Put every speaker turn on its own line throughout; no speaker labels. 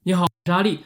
你好，我是阿力。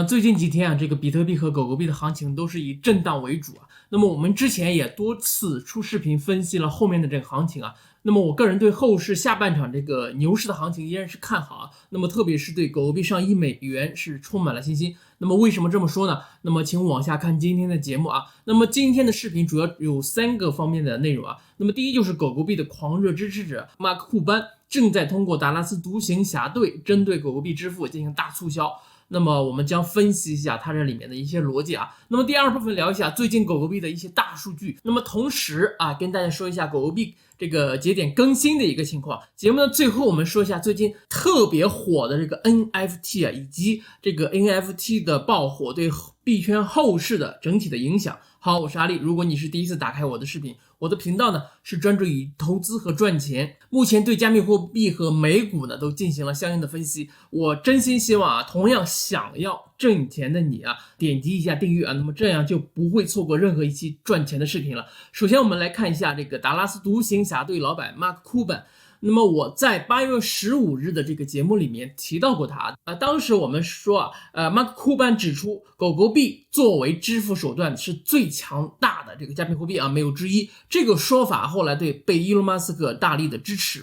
最近几天啊，这个比特币和狗狗币的行情都是以震荡为主啊。那么我们之前也多次出视频分析了后面的这个行情啊。那么我个人对后市下半场这个牛市的行情依然是看好啊。那么特别是对狗狗币上$1是充满了信心。那么为什么这么说呢？那么请往下看今天的节目啊。那么今天的视频主要有3个方面的内容啊。那么第一就是狗狗币的狂热支持者马克库班正在通过达拉斯独行侠队针对狗狗币支付进行大促销。那么我们将分析一下它这里面的一些逻辑啊。那么第二部分聊一下最近狗狗币的一些大数据。那么同时啊，跟大家说一下狗狗币这个节点更新的一个情况。节目的最后我们说一下最近特别火的这个 NFT 啊，以及这个 NFT 的爆火对币圈后市的整体的影响。好，我是阿力。如果你是第一次打开我的视频，我的频道呢是专注于投资和赚钱，目前对加密货币和美股呢都进行了相应的分析。我真心希望啊，同样想要挣钱的你啊，点击一下订阅啊，那么这样就不会错过任何一期赚钱的视频了。首先我们来看一下这个达拉斯独行侠队老板马克库本。那么我在8月15日的这个节目里面提到过他当时我们说马克库班指出，狗狗币作为支付手段是最强大的这个加密货币啊，没有之一。这个说法后来被伊隆马斯克大力的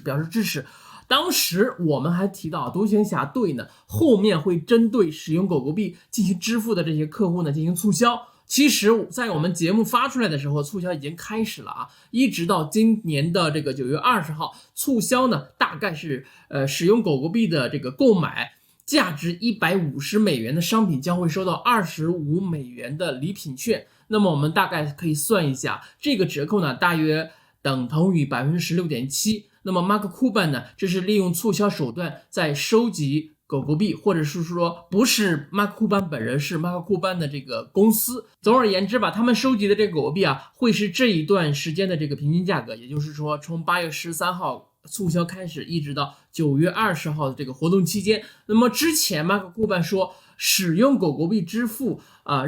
表示支持。当时我们还提到，独行侠队呢后面会针对使用狗狗币进行支付的这些客户呢进行促销。其实，在我们节目发出来的时候，促销已经开始了啊，一直到今年的这个9月20号，促销呢大概是使用狗狗币的这个购买价值$150的商品将会收到$25的礼品券。那么我们大概可以算一下，这个折扣呢大约等同于16.7%。那么马克库班呢，这是利用促销手段在收集狗狗币，或者是说不是马克库班本人，是马克库班的这个公司。总而言之吧，他们收集的这个狗狗币啊，会是这一段时间的这个平均价格，也就是说从8月13号促销开始，一直到9月20号的这个活动期间。那么之前马克库班说，使用狗狗币支付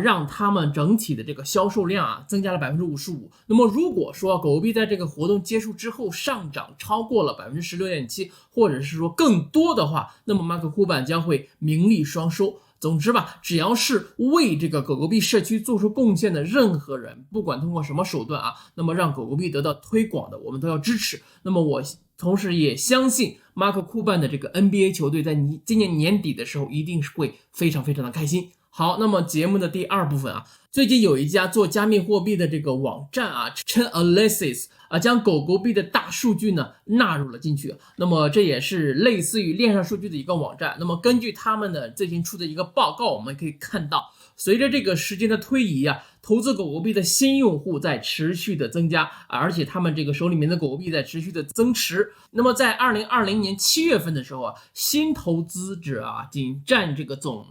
让他们整体的这个销售量增加了55%。那么如果说狗狗币在这个活动结束之后上涨超过了16.7%，或者是说更多的话，那么马克库班将会名利双收。总之吧，只要是为这个狗狗币社区做出贡献的任何人，不管通过什么手段那么让狗狗币得到推广的，我们都要支持。那么我同时也相信马克库班的这个 NBA 球队在今年年底的时候一定是会非常非常的开心。好，那么节目的第二部分最近有一家做加密货币的这个网站Chainalysis将狗狗币的大数据呢纳入了进去。那么这也是类似于链上数据的一个网站。那么根据他们的最近出的一个报告，我们可以看到，随着这个时间的推移投资狗狗币的新用户在持续的增加，而且他们这个手里面的狗狗币在持续的增持。那么在2020年7月份的时候新投资者仅占这个总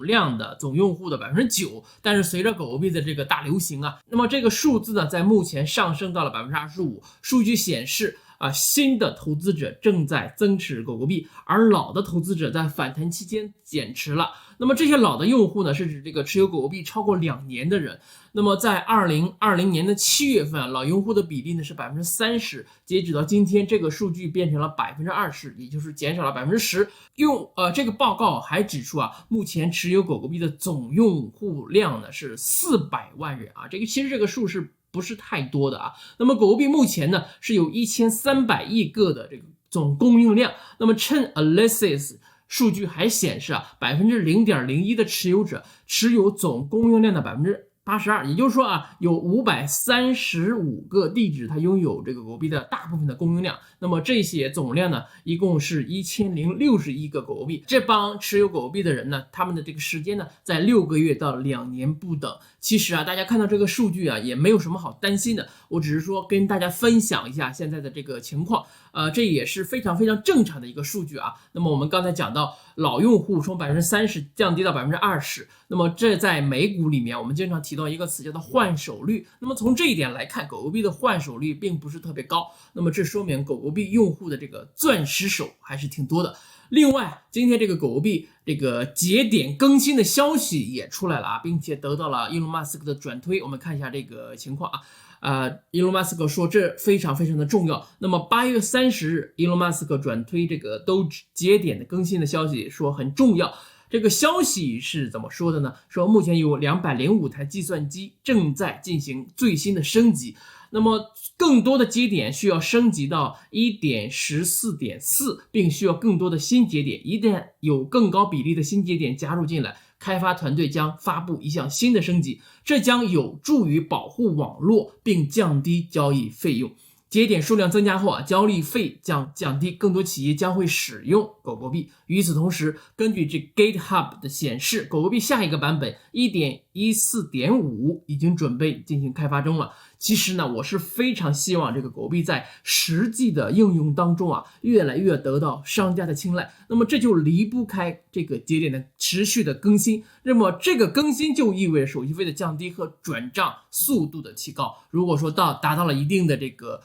用户的9%，但是随着狗狗币的这个大流行那么这个数字呢在目前上升到了25%。数据显示新的投资者正在增持狗狗币，而老的投资者在反弹期间减持了。那么这些老的用户呢，是指这个持有狗狗币超过2年的人。那么在2020年的7月份老用户的比例呢是30%，截止到今天这个数据变成了20%，也就是减少了10%。这个报告还指出目前持有狗狗币的总用户量呢是400万人其实这个数是不是太多的那么狗狗币目前呢是有1300亿个的这个总供应量。那么 Chainalysis 数据还显示0.01% 的持有者持有总供应量的82%，也就是说有535个地址它拥有这个狗狗币的大部分的供应量。那么这些总量呢一共是1061个狗狗币。这帮持有狗狗币的人呢，他们的这个时间呢在6个月到2年不等。其实大家看到这个数据也没有什么好担心的，我只是说跟大家分享一下现在的这个情况这也是非常非常正常的一个数据那么我们刚才讲到老用户从30%降低到20%，那么这在美股里面我们经常提到一个词叫做换手率。那么从这一点来看，狗狗币的换手率并不是特别高，那么这说明狗狗币用户的这个钻石手还是挺多的。另外，今天这个狗狗币这个节点更新的消息也出来了并且得到了伊隆马斯克的转推。我们看一下这个情况伊隆马斯克说这非常非常的重要。那么8月30日，伊隆马斯克转推这个都节点的更新的消息，说很重要。这个消息是怎么说的呢？说目前有205台计算机正在进行最新的升级，那么更多的节点需要升级到 1.14.4， 并需要更多的新节点。一旦有更高比例的新节点加入进来，开发团队将发布一项新的升级，这将有助于保护网络并降低交易费用。节点数量增加后交易费将降低，更多企业将会使用狗狗币。与此同时，根据这 GitHub 的显示，狗狗币下一个版本 1.14.5 已经准备进行开发中了。其实呢，我是非常希望这个狗币在实际的应用当中越来越得到商家的青睐。那么这就离不开这个节点的持续的更新。那么这个更新就意味着手续费的降低和转账速度的提高。如果说达到了一定的这个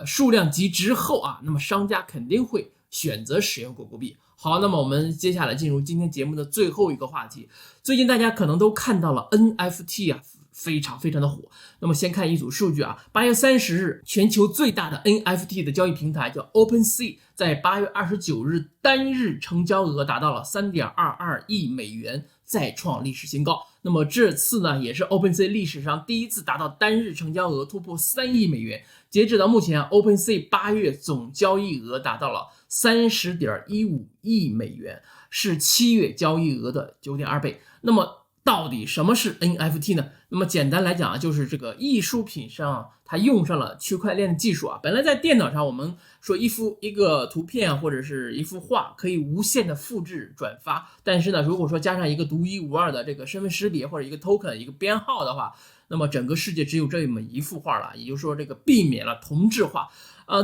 数量级之后那么商家肯定会选择使用狗狗币。好，那么我们接下来进入今天节目的最后一个话题。最近大家可能都看到了 NFT 非常的火。那么先看一组数据8月30日，全球最大的 NFT 的交易平台叫 OpenSea， 在8月29日单日成交额达到了 3.22 亿美元，再创历史新高。那么这次呢，也是 OpenSea 历史上第一次达到单日成交额突破3亿美元。截止到目前，OpenSea 8月总交易额达到了 30.15 亿美元，是7月交易额的 9.2 倍。那么到底什么是 NFT 呢？那么简单来讲就是这个艺术品上它用上了区块链的技术本来在电脑上我们说一个图片或者是一幅画可以无限的复制转发，但是呢，如果说加上一个独一无二的这个身份识别或者一个 token 一个编号的话，那么整个世界只有这么一幅画了，也就是说这个避免了同质化。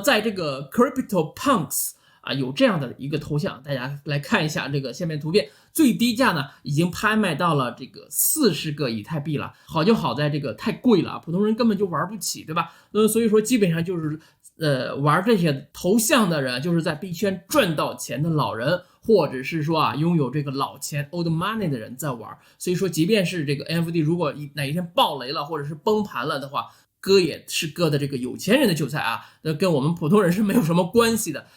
在这个 CryptoPunks有这样的一个头像，大家来看一下这个下面图片，最低价呢已经拍卖到了这个40个以太币了。好就好在这个太贵了，普通人根本就玩不起，对吧？所以说基本上就是玩这些头像的人就是在币圈赚到钱的老人，或者是说拥有这个老钱 old money 的人在玩。所以说即便是这个 NFT 如果哪一天爆雷了或者是崩盘了的话，割也是割的这个有钱人的韭菜那跟我们普通人是没有什么关系的。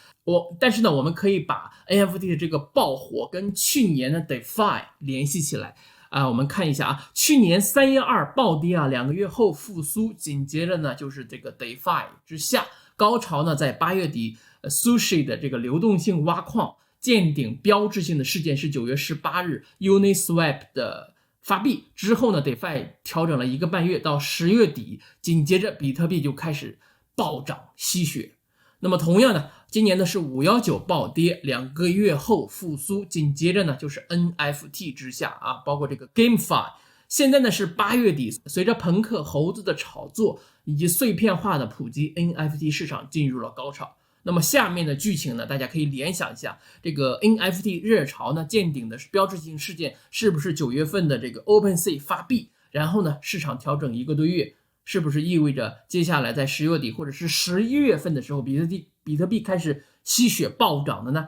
但是呢，我们可以把 NFT 的这个爆火跟去年的 DeFi 联系起来我们看一下去年312暴跌2个月后复苏，紧接着呢就是这个 DeFi 之下，高潮呢在8月底，Sushi 的这个流动性挖矿见顶标志性的事件是9月18日 Uniswap 的发币之后呢 ，DeFi 调整了1个半月到10月底，紧接着比特币就开始暴涨吸血。那么同样的，今年呢是519暴跌2个月后复苏，紧接着呢就是 NFT 之下包括这个 GameFi。现在呢是8月底，随着朋克猴子的炒作以及碎片化的普及 ，NFT 市场进入了高潮。那么下面的剧情呢，大家可以联想一下，这个 NFT 热潮呢见顶的标志性事件是不是9月份的这个 OpenSea 发币，然后呢市场调整1个多月，是不是意味着接下来在10月底或者是11月份的时候，比特币开始吸血暴涨的呢？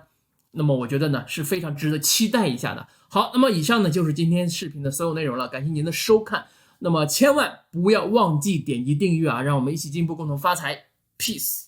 那么我觉得呢是非常值得期待一下的。好，那么以上呢就是今天视频的所有内容了，感谢您的收看。那么千万不要忘记点击订阅让我们一起进步，共同发财。Peace。